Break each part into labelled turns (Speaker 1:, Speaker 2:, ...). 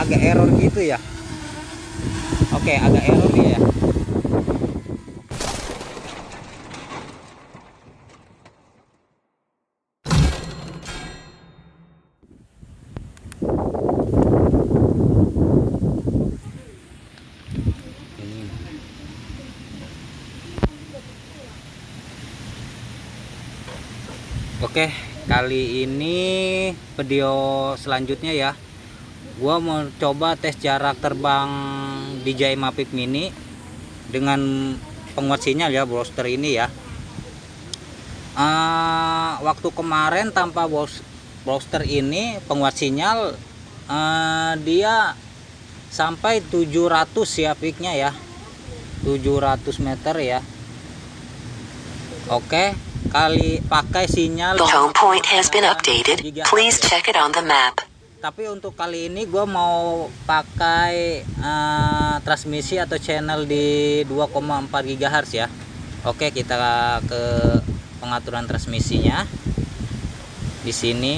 Speaker 1: agak error gitu ya. Oke, agak error dia ya. Oke, kali ini video selanjutnya ya, gua mau coba tes jarak terbang DJI Mavic Mini dengan penguat sinyal ya, browser ini ya. Waktu kemarin tanpa browser ini penguat sinyal, dia sampai 700 ya peaknya ya, 700 meter ya. Oke, kali pakai sinyal
Speaker 2: The home point has been updated. Please check it on the map.
Speaker 1: Tapi untuk kali ini gue mau pakai transmisi atau channel di 2,4 GHz ya. Oke, kita ke pengaturan transmisinya. Di sini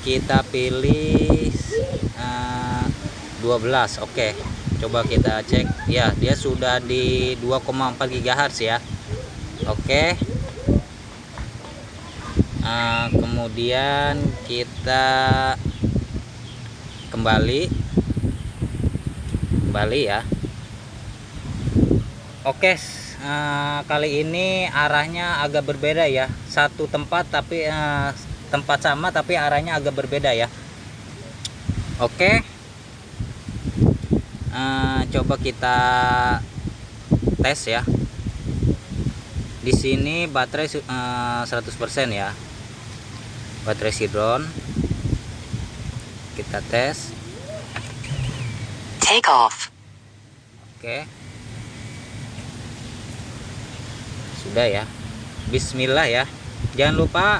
Speaker 1: kita pilih 12. Oke, coba kita cek ya, dia sudah di 2,4 GHz ya. Oke. Kemudian kita kembali ya. Oke, kali ini arahnya agak berbeda ya, satu tempat tapi tempat sama tapi arahnya agak berbeda ya. Oke, coba kita tes ya. Di sini baterai 100% ya, baterai Sidron. Kita tes.
Speaker 2: Take off.
Speaker 1: Oke, sudah ya. Bismillah ya. Jangan lupa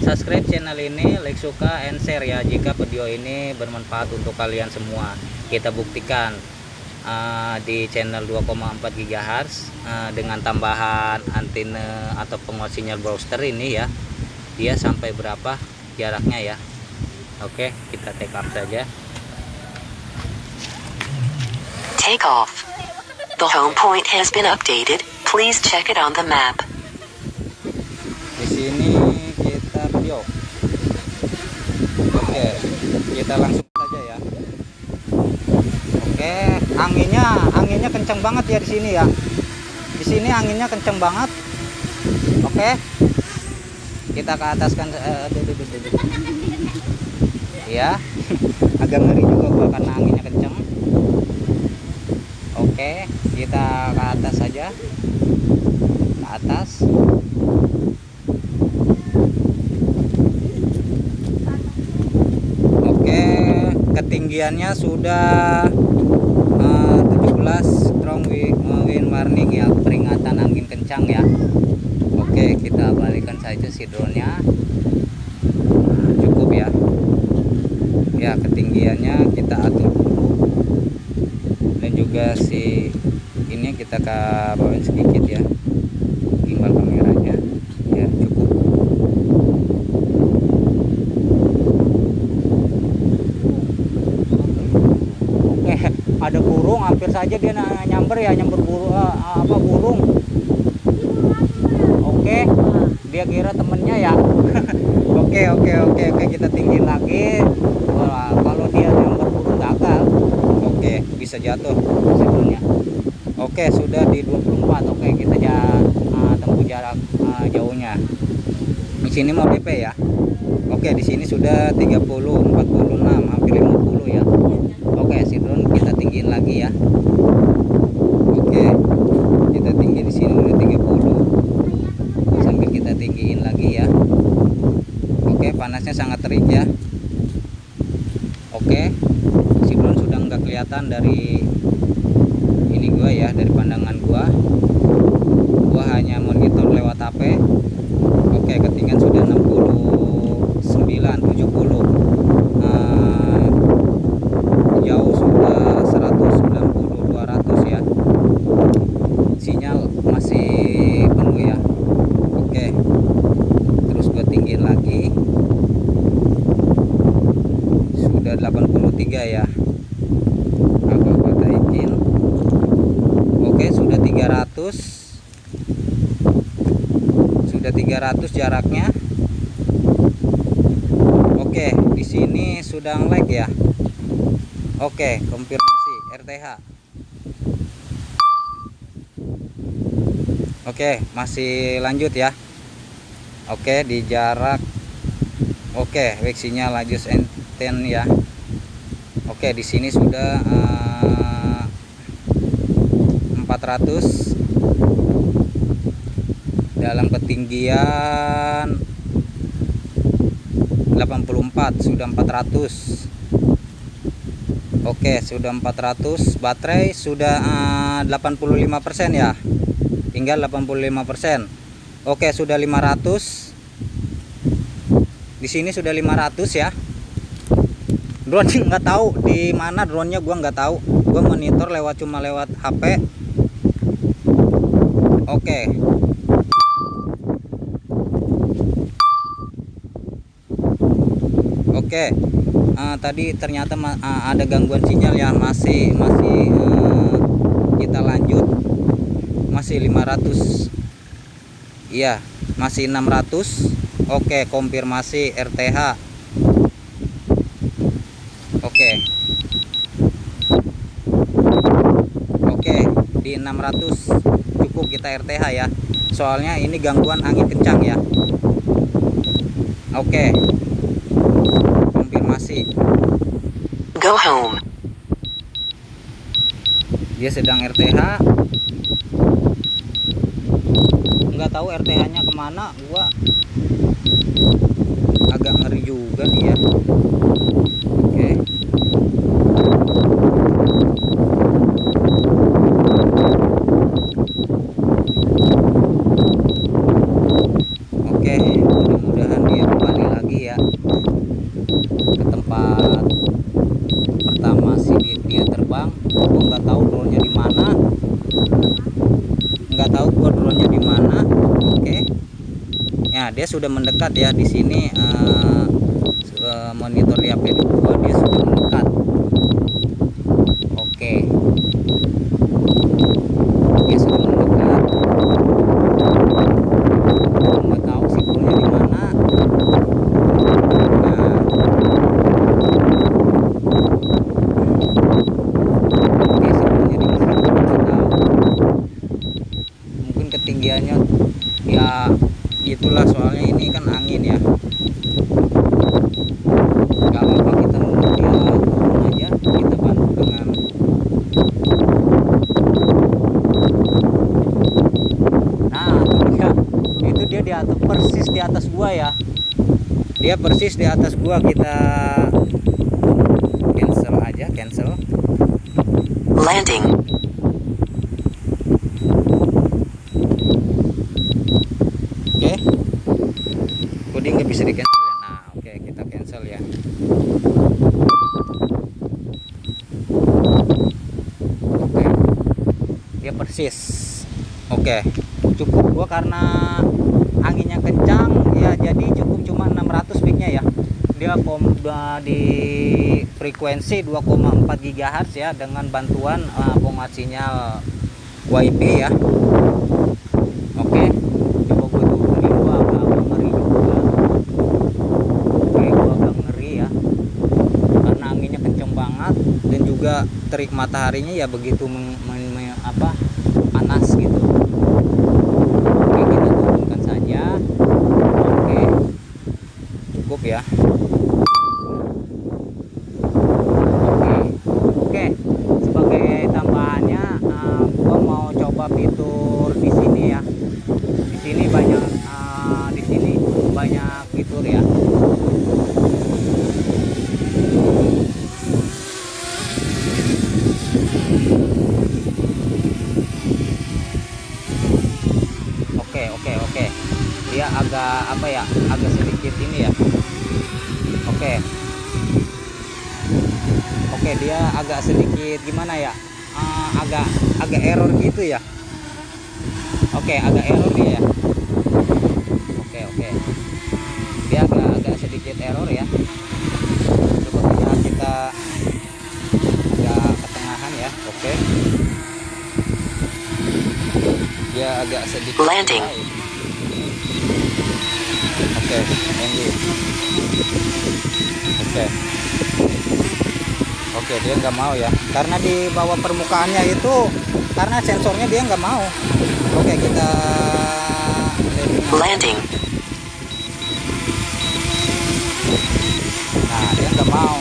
Speaker 1: subscribe channel ini, like, suka, and share ya jika video ini bermanfaat untuk kalian semua. Kita buktikan di channel 2,4 GHz dengan tambahan antena atau penguat sinyal browser ini ya, dia sampai berapa jaraknya ya. Oke, kita take off saja.
Speaker 2: Take off. The home point has been updated. Please check it on the map.
Speaker 1: Di sini kita video. Oke, kita langsung saja ya. Oke, anginnya kencang banget ya di sini ya. Di sini anginnya kencang banget. Oke, kita ke atas kan. Ya, agak ngeri juga gua karena anginnya kencang. Oke, kita ke atas saja. Ke atas. Oke, ketinggiannya sudah 17 strong wind warning ya, peringatan angin kencang ya. Oke, kita balikan saja si drone-nya. Cukup ya. Ya, ketinggiannya kita atur dulu. Dan juga si ini kita ke bawain sedikit ya, gimbal kameranya ya, cukup. Oke, ada burung, hampir saja dia nyamber ya, burung. Oke, dia kira temennya ya. Oke, kita tinggi lagi. Wah, kalau dia nyamber burung gagal. Oke, bisa jatuh sebelumnya. Oke, sudah di 24. Oke, kita tempuh jarak jauhnya. Di sini mau DP ya. Oke, di sini sudah 30, 46, hampir 50 ya. Oke, si drone kita tinggiin lagi ya. Oke, kita tinggi di sini udah 30. Sambil kita tinggiin lagi ya. Oke, panasnya sangat terik ya. Oke, si drone sudah nggak kelihatan dari ini gua ya, dari pandangan gua hanya monitor lewat HP. Oke, ketinggian sudah 69, 70, jauh sudah 190, 200 ya. Sinyal masih penuh ya. Oke, terus gua tinggiin lagi, sudah 83 ya. Sudah 300 jaraknya. Oke, di sini sudah lag ya. Oke, konfirmasi RTH. Oke, masih lanjut ya. Oke, di jarak. Oke, weksinya lajus enten ya. Oke, di sini sudah 400 dalam ketinggian 84, sudah 400. Oke, sudah 400. Baterai sudah 85% ya, tinggal 85%. Oke, sudah 500. Di sini sudah 500 ya. Drone nggak tahu di mana drone-nya, gua nggak tahu. Gua monitor cuma lewat HP. Oke. Oke. Tadi ternyata ada gangguan sinyal ya, masih kita lanjut. Masih 500. Iya, masih 600. Oke, konfirmasi RTH. Oke. Oke, di 600 cukup kita RTH ya. Soalnya ini gangguan angin kencang ya. Oke. Konfirmasi.
Speaker 2: Go home.
Speaker 1: Dia sedang RTH. Nggak tahu RTH-nya kemana, gua agak ngeri juga nih ya. Oke. Oke, mudah-mudahan dia kembali lagi ya ke tempat pertama sih dia terbang. Gua nggak tahu drone-nya di mana. Nggak tahu gua drone-nya di mana. Oke. Ya, dia sudah mendekat ya di sini. Monitor di HP gua, dia sudah mendekat. Oke. Dia sudah mendekat. Nggak tahu sih drone-nya di mana. Nah, dia sebenarnya di sini nggak tahu. Mungkin ketinggiannya ya itulah, soalnya ini kan angin ya. Gak apa-apa, kita nunggu dia turun aja, kita bantu dengan itu dia di atas, persis di atas gua ya. Dia persis di atas gua. Kita cancel aja, cancel.
Speaker 2: Landing.
Speaker 1: Oke. Kode nggak bisa di cancel ya. Nah, oke, kita cancel ya. Oke. Dia persis. Oke. Cukup gua karena anginnya kencang ya, jadi cukup cuma 600 peak-nya ya. Dia di frekuensi 2,4 GHz ya, dengan bantuan penguat sinyal WiFi ya. Oke. Coba gue turunin, gua agak ngeri juga. Oke, gua agak ngeri ya. Karena anginnya kenceng banget dan juga terik mataharinya ya begitu panas gitu. Oke, kita turunkan saja. Oke. Cukup ya. Oke. Sebagai tambahannya, gua mau coba fitur di sini ya. Di sini banyak fitur ya. Oke. Dia agak agak sedikit ini ya. Oke, dia agak sedikit gimana ya? Agak error gitu ya. Oke, agak error dia ya. Oke. Dia agak sedikit error ya. Coba kita agak ketengahan ya. Oke. agak sedikit
Speaker 2: Landing.
Speaker 1: lain. Oke, landing. Oke, dia nggak mau ya, karena di bawah permukaannya itu, karena sensornya dia nggak mau. Oke, kita
Speaker 2: Landing.
Speaker 1: nah dia nggak mau.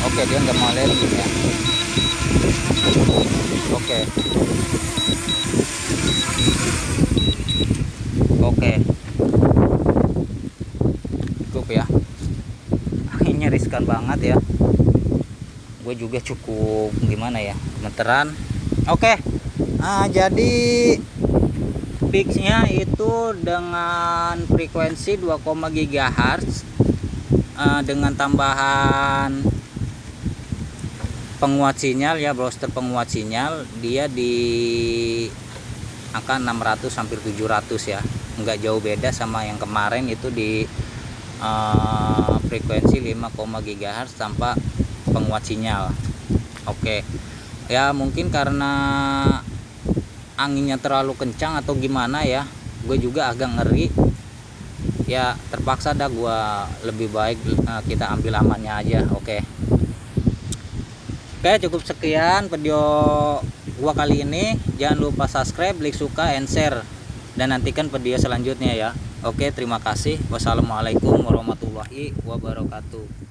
Speaker 1: Oke, dia nggak mau landing ya. Oke. Cukup ya. Anginnya riskan banget ya. Gue juga cukup gimana ya, gemeteran. Oke. Jadi fixnya itu dengan frekuensi 2, GHz dengan tambahan penguat sinyal ya, booster penguat sinyal, dia di angka 600 hampir 700 ya, nggak jauh beda sama yang kemarin itu di frekuensi 5, GHz tanpa penguat sinyal. Oke ya, mungkin karena anginnya terlalu kencang atau gimana ya, gue juga agak ngeri ya, terpaksa dah gue lebih baik kita ambil amannya aja. Oke, cukup sekian video gua kali ini. Jangan lupa subscribe, like, suka, and share, dan nantikan video selanjutnya ya. Oke, terima kasih. Wassalamualaikum warahmatullahi wabarakatuh.